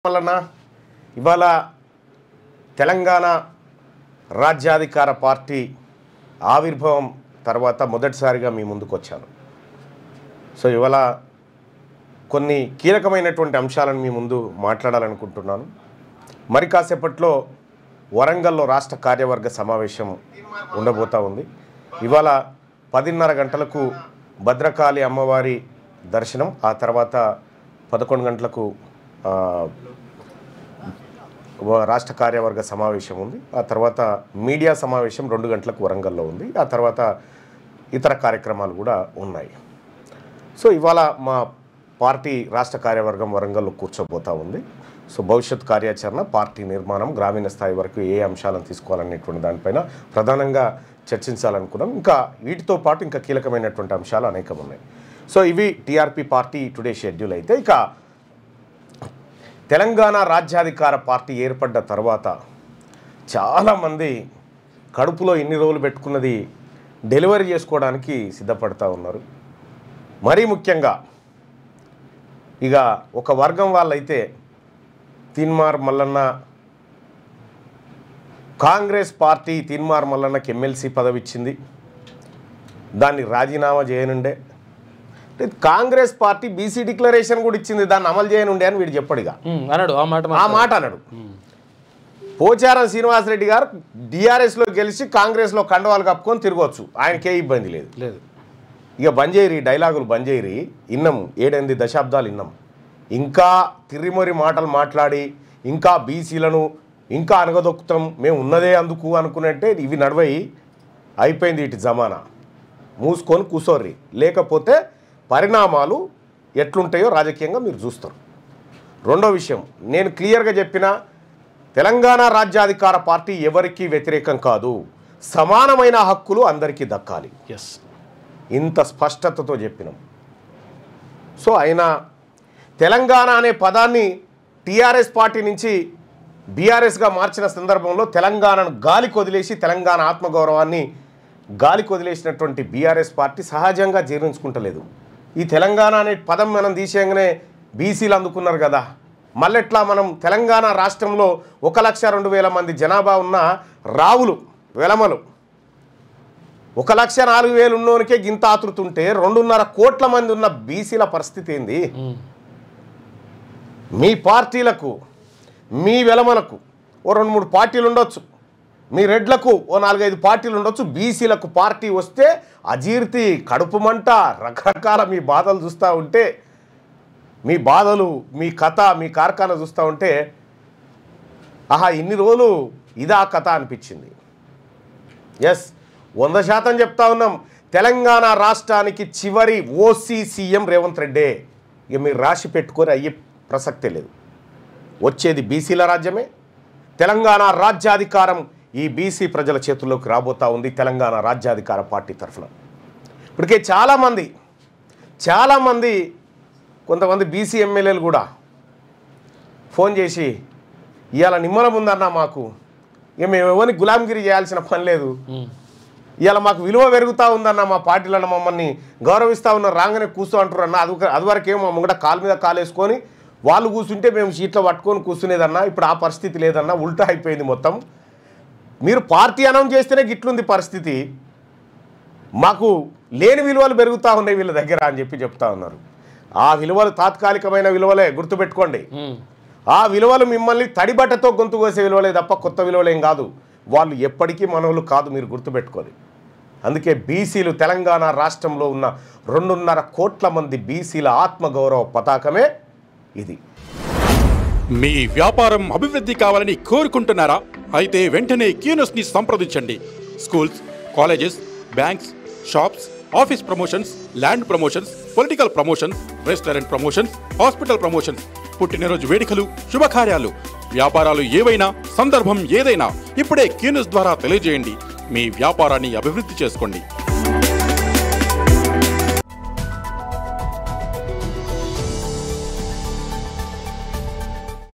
వలన ఇవాళ తెలంగాణ రాజ్యాధికార పార్టీ ఆవిర్భావం తర్వాత మొదటిసారిగా మీ ముందుకు వచ్చాను. సో ఇవాళ కొన్ని కీలకమైనటువంటి అంశాలను మీ ముందు మాట్లాడాలనుకుంటున్నాను. మరి కాసేపట్లో వరంగల్లో రాష్ట్ర కార్యవర్గ సమావేశం ఉండబోతా ఉంది. ఇవాళ 10:30 గంటలకు భద్రకాళి అమ్మవారి దర్శనం, ఆ తర్వాత 11 గంటలకు రాష్ట్ర కార్యవర్గ సమావేశం ఉంది. ఆ తర్వాత మీడియా సమావేశం 2 గంటలకు వరంగల్లో ఉంది. ఆ తర్వాత ఇతర కార్యక్రమాలు కూడా ఉన్నాయి. సో ఇవాళ మా పార్టీ రాష్ట్ర కార్యవర్గం వరంగల్లో కూర్చోబోతూ ఉంది. సో భవిష్యత్ కార్యాచరణ, పార్టీ నిర్మాణం, గ్రామీణ స్థాయి వరకు ఏ అంశాలను తీసుకోవాలనేటువంటి దానిపైన ప్రధానంగా చర్చించాలనుకున్నాం. ఇంకా వీటితో పాటు ఇంకా కీలకమైనటువంటి అంశాలు అనేకం ఉన్నాయి. సో ఇవి టీఆర్పీ పార్టీ టుడే షెడ్యూల్. అయితే ఇక తెలంగాణ రాజ్యాధికార పార్టీ ఏర్పడ్డ తర్వాత చాలామంది కడుపులో ఇన్ని రోజులు పెట్టుకున్నది డెలివరీ చేసుకోవడానికి సిద్ధపడతా ఉన్నారు. మరీ ముఖ్యంగా ఇక ఒక వర్గం వాళ్ళైతే తీన్మార్ మల్లన్న, కాంగ్రెస్ పార్టీ తీన్మార్ మల్లన్నకి ఎమ్మెల్సీ పదవి ఇచ్చింది, దాన్ని రాజీనామా చేయనుండే. కాంగ్రెస్ పార్టీ బీసీ డిక్లరేషన్ కూడా ఇచ్చింది, దాన్ని అమలు చేయనుండే అని వీడు చెప్పడిగా అన్నాడు. ఆ మాట అన్నాడు. పోచారం శ్రీనివాసరెడ్డి గారు టీఆర్ఎస్లో గెలిచి కాంగ్రెస్లో కండవాలు కప్పుకొని తిరగవచ్చు, ఆయనకే ఇబ్బంది లేదు. ఇక బంజేరి డైలాగులు బంజేరి ఇన్నాం, 7-8 దశాబ్దాలు ఇన్నాం. ఇంకా తిరిమొరి మాటలు మాట్లాడి ఇంకా బీసీలను ఇంకా అనగదొక్కుతాం, మేము ఉన్నదే అందుకు అనుకున్నట్టే ఇవి నడవయి అయిపోయింది ఇటు జమానా. మూసుకొని కూసోర్రి, లేకపోతే పరిణామాలు ఎట్లుంటాయో రాజకీయంగా మీరు చూస్తారు. రెండో విషయం, నేను క్లియర్గా చెప్పిన తెలంగాణ రాజ్యాధికార పార్టీ ఎవరికీ వ్యతిరేకం కాదు, సమానమైన హక్కులు అందరికీ దక్కాలి. ఇంత స్పష్టతతో చెప్పినాం. సో అయినా తెలంగాణ అనే పదాన్ని టీఆర్ఎస్ పార్టీ నుంచి బీఆర్ఎస్గా మార్చిన సందర్భంలో తెలంగాణను గాలికి వదిలేసి తెలంగాణ ఆత్మగౌరవాన్ని గాలికి వదిలేసినటువంటి బీఆర్ఎస్ పార్టీ సహజంగా జీర్ణించుకుంటలేదు. ఈ తెలంగాణ అనే పదం మనం తీసేయగానే బీసీలు అందుకున్నారు కదా, మళ్ళెట్లా మనం తెలంగాణ రాష్ట్రంలో 1,02,000 మంది జనాభా ఉన్న రావులు వెలమలు 1,04,000 ఉన్నోనికే గింత ఆతృతుంటే 2.5 కోట్ల మంది ఉన్న బీసీల పరిస్థితి ఏంది? మీ పార్టీలకు, మీ వెలమలకు ఓ 2-3 పార్టీలు ఉండొచ్చు, మీ రెడ్లకు ఓ 4-5 పార్టీలు ఉండొచ్చు. బీసీలకు పార్టీ వస్తే అజీర్తి, కడుపు మంట, రకరకాల మీ బాధలు చూస్తూ ఉంటే, మీ బాధలు, మీ కథ, మీ కార్ఖానా చూస్తూ ఉంటే ఆహా ఇన్ని రోజులు ఇదా కథ అనిపించింది. ఎస్, 100% చెప్తా ఉన్నాం, తెలంగాణ రాష్ట్రానికి చివరి ఓసీ సీఎం రేవంత్ రెడ్డే. ఇక మీరు రాసి పెట్టుకొని అయ్యే ప్రసక్తే లేదు. వచ్చేది బీసీల రాజ్యమే. తెలంగాణ రాజ్యాధికారం ఈ బీసీ ప్రజల చేతుల్లోకి రాబోతా ఉంది తెలంగాణ రాజ్యాధికార పార్టీ తరఫున. ఇప్పటికే చాలామంది కొంతమంది బీసీ ఎమ్మెల్యేలు కూడా ఫోన్ చేసి ఇవాళ నిమ్మలం ఉందన్నా మాకు, ఇక మేము ఎవరిని గులాంగిరి చేయాల్సిన పని లేదు, ఇవాళ మాకు విలువ పెరుగుతూ ఉందన్న, మా పార్టీలను మమ్మల్ని గౌరవిస్తూ ఉన్నారు, రాగానే కూర్చో అంటారు అన్న. అదివరకేమో మా ముంగట కాలు మీద కాలు వేసుకొని వాళ్ళు కూర్చుంటే మేము సీట్లో పట్టుకొని కూర్చునేదన్నా. ఇప్పుడు ఆ పరిస్థితి లేదన్నా, ఉల్టా అయిపోయింది మొత్తం. మీరు పార్టీ అనౌన్స్ చేస్తేనే గిట్లుంది పరిస్థితి, మాకు లేని విలువలు పెరుగుతూ ఉన్నాయి వీళ్ళ దగ్గర అని చెప్తా ఉన్నారు. ఆ విలువలు తాత్కాలికమైన విలువలే, గుర్తుపెట్టుకోండి. ఆ విలువలు మిమ్మల్ని తడిబట్టతో గొంతు కోసే విలువలే తప్ప కొత్త విలువలేం కాదు. వాళ్ళు ఎప్పటికీ మనవులు కాదు, మీరు గుర్తుపెట్టుకోండి. అందుకే బీసీలు తెలంగాణ రాష్ట్రంలో ఉన్న 2.5 కోట్ల మంది బీసీల ఆత్మగౌరవ పతాకమే ఇది. మీ వ్యాపారం అభివృద్ధి కావాలని కోరుకుంటున్నారా? అయితే వెంటనే క్యూనస్ని సంప్రదించండి. Schools, colleges, banks, shops, office promotions, land promotions, political promotions, restaurant promotions, hospital promotions, పుట్టినరోజు వేడుకలు, శుభకార్యాలు, వ్యాపారాలు ఏవైనా, సందర్భం ఏదైనా ఇప్పుడే క్యూనస్ ద్వారా తెలియజేయండి. మీ వ్యాపారాన్ని అభివృద్ధి చేసుకోండి.